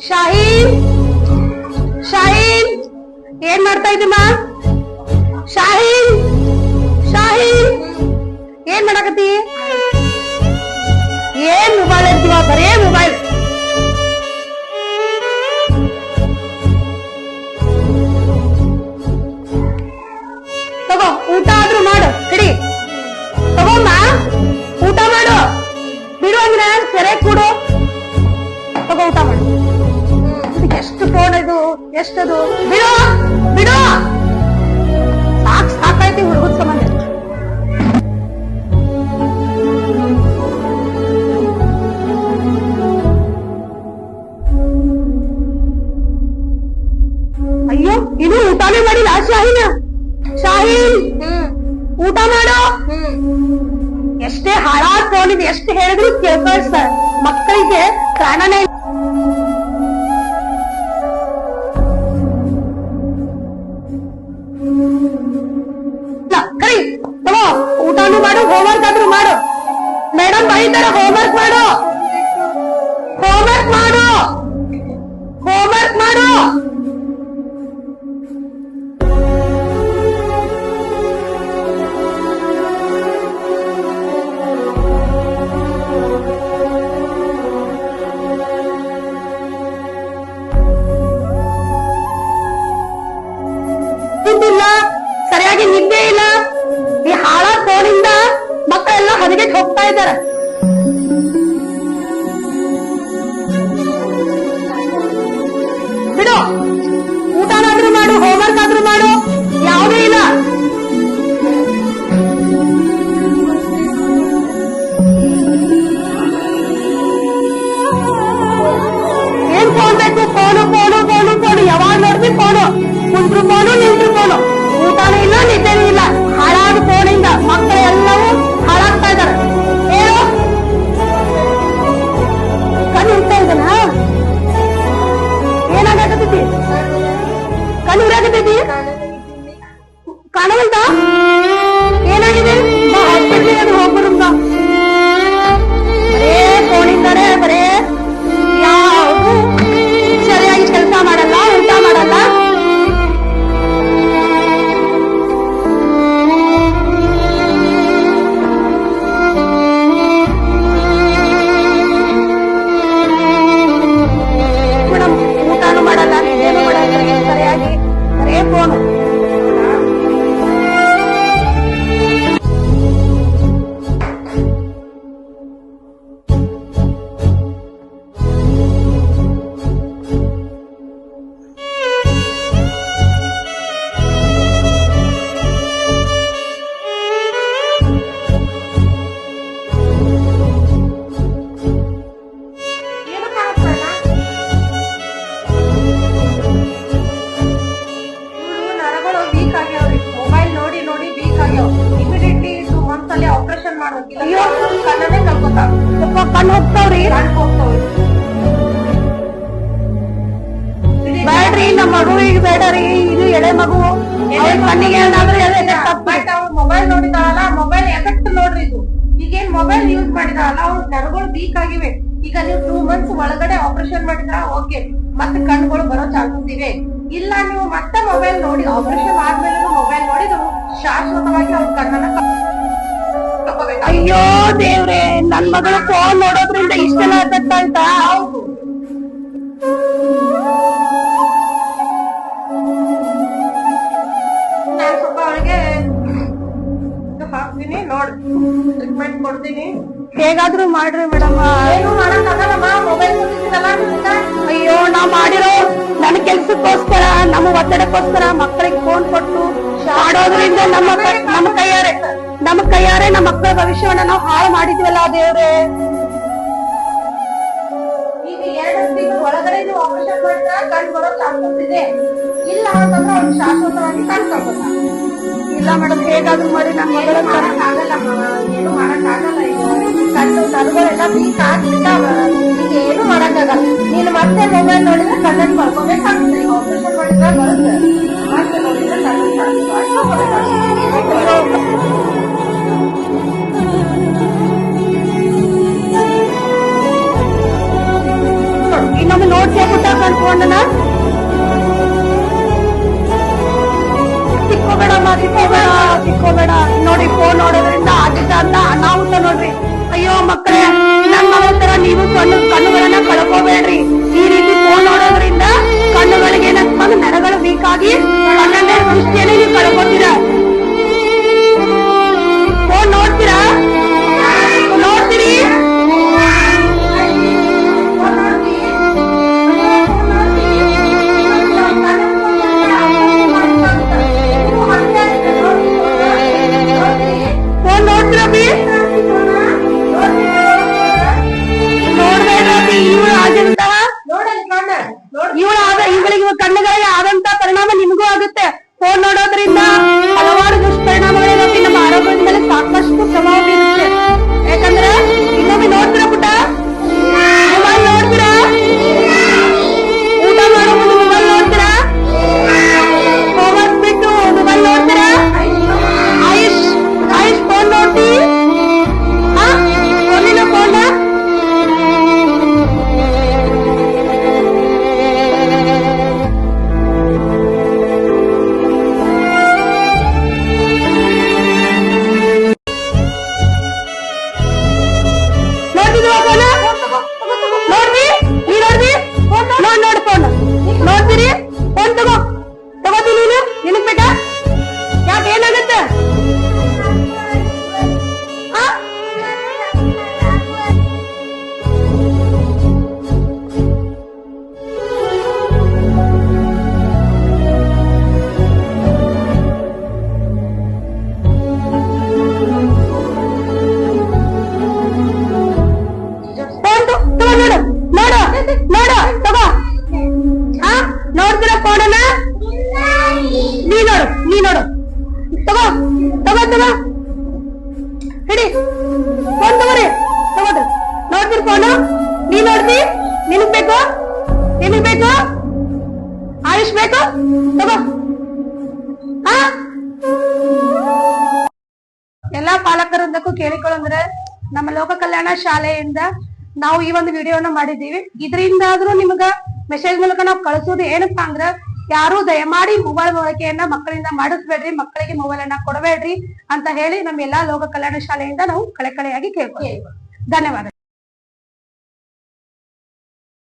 ಶಾಹೀನ್ ಶಾಹೀನ್ ಏನ್ ಮಾಡ್ತಾ ಇದ್ದೀಮ್ಮ? ಶಾಹೀನ್ ಶಾಹೀನ್ ಏನ್ ಮಾಡಕತ್ತಿ? ಏನ್ ಮೊಬೈಲ್ ಇರ್ತೀವ? ಬರೇ ಮೊಬೈಲ್. ತಗೋ ಊಟ ಆದ್ರೂ ಮಾಡು. ಹಿಡಿ ತಗೋಮ್ಮ, ಊಟ ಮಾಡು. ಬಿಡು ಅಂದ್ರೆ ಸೆರೆ ಕೂಡು. ತಗೋ ಊಟ ಮಾಡು. ಎಷ್ಟು ಫೋನ್ ಇದು, ಎಷ್ಟದು? ಬಿಡು ಬಿಡು, ಸಾಕಾಯ್ತಿ ಹುಡುಗದ ಸಂಬಂಧ. ಅಯ್ಯೋ ಇನ್ನು ಊಟನೇ ಮಾಡಿಲ್ಲ ಶಾಹೀನ್. ಶಾಹೀನ್ ಊಟ ಮಾಡು. ಎಷ್ಟೇ ಹಾಳಾದ ಫೋನ್ ಇದೆ, ಎಷ್ಟು ಹೇಳಿದ್ರು ಕೇಳ್ಕೊಳ್ ಸರ್. ಮಕ್ಕಳಿಗೆ ಪ್ರಾಣನೇ ಕೈ. ತಗೋ ಊಟನೂ ಮಾಡು, ಹೋಮ್ವರ್ಕ್ ಆದ್ರೂ ಮಾಡು. ಮೇಡಮ್ ಬೈತಾರೆ, ಹೋಮ್ವರ್ಕ್ ಮಾಡು, ಹೋಮ್ವರ್ಕ್ ಮಾಡು, ಹೋಮ್ವರ್ಕ್ ಮಾಡು. ಸರಿಯಾಗಿ ನಿದ್ದೆ ಇಲ್ಲ. ಈ ಹಾಳ ಫೋನಿಂದ ಮಕ್ಕಳೆಲ್ಲ ಹೊರಗೆ ಹೋಗ್ತಾ ಇದ್ದಾರೆ. ಬಿಡು, ಊಟನಾದ್ರೂ ಮಾಡು, ಹೋಮ್ವರ್ಕ್ ಆದ್ರೂ ಮಾಡು. ಯಾವುದೂ ಇಲ್ಲ. ಏನ್ ಫೋನ್ ಬೇಕು? Phone phone phone phone. ಯಾವಾಗ ನೋಡ್ತಿ ಫೋನು. ಕುಂತ್ರು ಫೋನು, ನಿಂತ್ರು ಫೋನು. ಊಟನೂ ಇಲ್ಲ, ನಿದ್ದೆನೂ ಇಲ್ಲ. ಹಾಳಾದ ಫೋನಿಂದ ಮಕ್ಕಳೆಲ್ಲವೂ ಹಾಳಾಗ್ತಾ ಇದ್ದಾರೆ. ಹೇಳು, ಕಣ್ಣು ಉಡ್ತಾ ಇದ್ದಾನ? ಏನಾಗತ್ತೈತಿ? ಕಣ್ಣು ಉರಾಗತೈತಿ? ಕಾಣವಲ್ತ? ಏನಾಗಿದೆ? ಹಾಸ್ಪಿಟ್ಲಿಗೆ ಹೋಗ್ಬರುಂತ. ಬರೇ ಫೋನಿಂದಾನೆ, ಬರೇ ಯಾವುದು ಸರಿಯಾಗಿ ಕೆಲಸ ಮಾಡಲ್ಲ, ಊಟ ಮಾಡಲ್ಲ. ಕಣ್ಣು ಹೋಗ್ತಾವ್ರಿ, ಬೇಡ್ರಿ. ನಮ್ಮ ಮಗುವಿಗೆ ಬೇಡರಿ, ಇದು ಎಳೆ ಮಗು. ಕಣ್ಣಿಗೆ ಮೊಬೈಲ್ ನೋಡಿದಾಳಲ್ಲ, ಮೊಬೈಲ್ ಎಫೆಕ್ಟ್ ನೋಡ್ರಿ ಇದು. ಈಗೇನ್ ಮೊಬೈಲ್ ಯೂಸ್ ಮಾಡಿದಾಳಲ್ಲ, ಅವ್ರ ನರಗಳು ವೀಕ್ ಆಗಿವೆ. ಈಗ ನೀವು 2 months ಒಳಗಡೆ ಆಪರೇಷನ್ ಮಾಡಿದ್ರ ಓಕೆ, ಮತ್ತೆ ಕಣ್ಗಳು ಬರೋ ಚಾನ್ಸಸ್ ಇವೆ. ಇಲ್ಲ ನೀವು ಮತ್ತೆ ಮೊಬೈಲ್ ನೋಡಿ, ಆಪರೇಷನ್ ಆದ್ಮೇಲೆ ಮೊಬೈಲ್ ನೋಡಿ ಶಾಶ್ವತವಾಗಿ ಅವ್ರ ಕಣ್ಣನ್ನ. ಅಯ್ಯೋ ದೇವ್ರೆ, ನನ್ ಮಗಳು ಫೋನ್ ನೋಡೋದ್ರಿಂದ ಇಷ್ಟೆಲ್ಲ ಎಫೆಕ್ಟ್ ಆಯ್ತಾ? ಹೌದು. ನಾನು ಸ್ವಲ್ಪ ಅವಳಿಗೆ ಹಾಕ್ತೀನಿ, ನೋಡಿ ಟ್ರೀಟ್ಮೆಂಟ್ ಕೊಡ್ತೀನಿ. ಹೇಗಾದ್ರೂ ಮಾಡ್ರಿ ಮೇಡಮ್. ಏನು ಮಾಡಕ್ಕಾಗಲ್ಲಮ್ಮ, ಮೊಬೈಲ್ ಕೊಟ್ಟಿದ್ದೀರಲ್ಲ. ಅಯ್ಯೋ, ನಾವ್ ಮಾಡಿರೋ ನನ್ನ ಕೆಲ್ಸಕ್ಕೋಸ್ಕರ, ನಮ್ಮ ಒತ್ತಡಕ್ಕೋಸ್ಕರ ಮಕ್ಕಳಿಗೆ ಫೋನ್ ಕೊಟ್ಟು ಮಾಡೋದ್ರಿಂದ ನಮ್ಮ ಕೈಯಾರೆ ನಮ್ಮ ಮಕ್ಕಳ ಭವಿಷ್ಯವನ್ನ ನಾವು ಹಾಳು ಮಾಡಿದ್ವಲ್ಲ ದೇವ್ರೆ. ಈಗ 2 ತಿಂಗಳ ಒಳಗಡೆ ನೀವು ಆಪರೇಷನ್ ಮಾಡಿದ್ರೆ ಕಣ್ ಬರೋ ಚಾನ್ಸಸ್ ಇದೆ. ಇಲ್ಲ ಅಂತಂದ್ರೆ ಅವ್ರು ಶಾಶ್ವತವಾಗಿ ಕಣ್ ತಗೋಲ್ಲ. ಇಲ್ಲ ಮೇಡಮ್, ಹೇಗಾದ್ರೂ ಮಾಡಿ ನನ್ನ ಮಗಳ ಆಗಲ್ಲಮ್ಮ, ಏನು ಮಾಡಕ್ಕಾಗಲ್ಲ. ಈಗ ಕಣ್ಣು ನರಗಳೆಲ್ಲ ವೀಕ್ ಆಗ್ಬಿಟ್ಟಾವ. ಈಗ ಏನು ಮಾಡಕ್ಕಾಗಲ್ಲ. ನೀನು ಮತ್ತೆ ಮೊಬೈಲ್ ನೋಡಿದ್ರೆ ಕಣ್ಣನ್ನು ಬರ್ಕೋಬೇಕಾಗ್ತದೆ. ಆಪರೇಷನ್ ಮಾಡಿದ್ರೆ ಬರುತ್ತೆ, ಮತ್ತೆ ನೋಡಿದ್ರೆ ಕಣ್ಣನ್ನು ಇನ್ನೊಮ್ಮೆ ನೋಡ್ತೀಯ ಪುಟ್ಟ ಕಣ್ಕೊಂಡನ ಸಿಕ್ಕೋಬೇಡಮ್ಮ ಸಿಕ್ಕೋಬೇಡ ನೋಡಿ ಫೋನ್ ನೋಡೋದ್ರಿಂದ ಆಗಿದ್ದ ಅಂತ ಅನಾಹುತ ನೋಡ್ರಿ. ಅಯ್ಯೋ ಮಕ್ಕಳೇ, ನನ್ನ ಮಗಳ ತರ ನೀವು ಕಣ್ಣುಗಳನ್ನ ಕಳ್ಕೋಬೇಡ್ರಿ. ಈ ರೀತಿ ಫೋನ್ ನೋಡೋದ್ರಿಂದ ಕಣ್ಣುಗಳಿಗೆ ಏನಾಗ್ತದೆ, ನರಗಳು ವೀಕ್ ಆಗಿ ಕಣ್ಣನ್ನ ದೃಷ್ಟಿಯಲ್ಲಿ ನೀವು ಕಳ್ಕೊತೀರಾ. ಫೋನ್ ನೋಡ್ತೀರಾ? ನೋಡ್ತೀರಿ? ಫೋನ್ ನೋಡ್ತೀರಾ ಬಿ? ನೋಡ್ಬೇಡ್ರಿ, ಇವಳು ಆಗಿರುತ್ತಾ ಇವಳಿಗೆ ಕಣ್ಣುಗಳಿಗೆ ಆದಂತ ಪರಿಣಾಮ ನಿಮಗೂ ಆಗುತ್ತೆ. ಫೋನ್ ನೋಡೋದ್ರಿಂದ ಹಲವಾರು ದುಷ್ಪರಿಣಾಮಗಳಿರುತ್ತೆ. ನಮ್ಮ ಆರೋಗ್ಯದ ಮೇಲೆ ಸಾಕಷ್ಟು ಪ್ರಭಾವ ಬೀರುತ್ತೆ. ಯಾಕಂದ್ರೆ ಇನ್ನೊಮ್ಮೆ ನೋಡ್ತೀರಾ ಪುಟ್ಟ, ಮೊಬೈಲ್ ನೋಡ್ತೀರಾ? ಊಟ ಮಾಡೋ ಮುಂದೆ ಮೊಬೈಲ್ ನೋಡ್ತೀರಾ? ಹೋಮ್ವರ್ಕ್ ಬಿಟ್ಟು ಮೊಬೈಲ್ ನೋಡ್ತೀರಾ? ಆಯುಷ್ ಫೋನ್ ನೋಡ್ತಿ? ಫೋನಿನ ಫೋನ್ ನೋಡ್ತೀರಿ? ಫೋನ್ ತಗೋತಿ ನೀನು? ನಿನಗ್ ಬೇಕಾ? ಯಾಕೆ ಏನಾಗತ್ತೆ? ನೋಡು ತಗೋ. ನೋಡ್ತೀರಾ ಫೋನನ್ನ? ನೀ ನೋಡು ತಗೋ ಹಿಡಿ ಫೋನ್ ತಗೋರಿ. ತಗೋದು ನೋಡ್ತೀರಿ ಫೋನು? ನೀ ನೋಡ್ತಿ? ನಿನಗ್ ಬೇಕು? ಆಯುಷ್ ಬೇಕು? ತಗೋ. ಎಲ್ಲಾ ಪಾಲಕರೊಂದಕ್ಕೂ ಕೇಳಿಕೊಳ್ಳಂದ್ರೆ, ನಮ್ಮ ಲೋಕ ಕಲ್ಯಾಣ ಶಾಲೆಯಿಂದ ನಾವು ಈ ಒಂದು ವಿಡಿಯೋನ ಮಾಡಿದ್ದೀವಿ. ಇದರಿಂದಾದ್ರೂ ನಿಮ್ಗ ಮೆಸೇಜ್ ಮೂಲಕ ನಾವು ಕಳಿಸೋದು ಏನಪ್ಪಾ ಅಂದ್ರ, ಯಾರು ದಯಮಾಡಿ ಮೊಬೈಲ್ ಬಳಕೆಯನ್ನ ಮಕ್ಕಳಿಂದ ಮಾಡಿಸ್ಬೇಡ್ರಿ, ಮಕ್ಕಳಿಗೆ ಮೊಬೈಲ್ ಅನ್ನ ಕೊಡಬೇಡ್ರಿ ಅಂತ ಹೇಳಿ ನಮ್ಮ ಎಲ್ಲಾ ಲೋಕ ಕಲ್ಯಾಣ ಶಾಲೆಯಿಂದ ನಾವು ಕಳೆಕಳೆಯಾಗಿ ಕೇಳ್ಕೊಳ್ತೀವಿ. ಧನ್ಯವಾದ.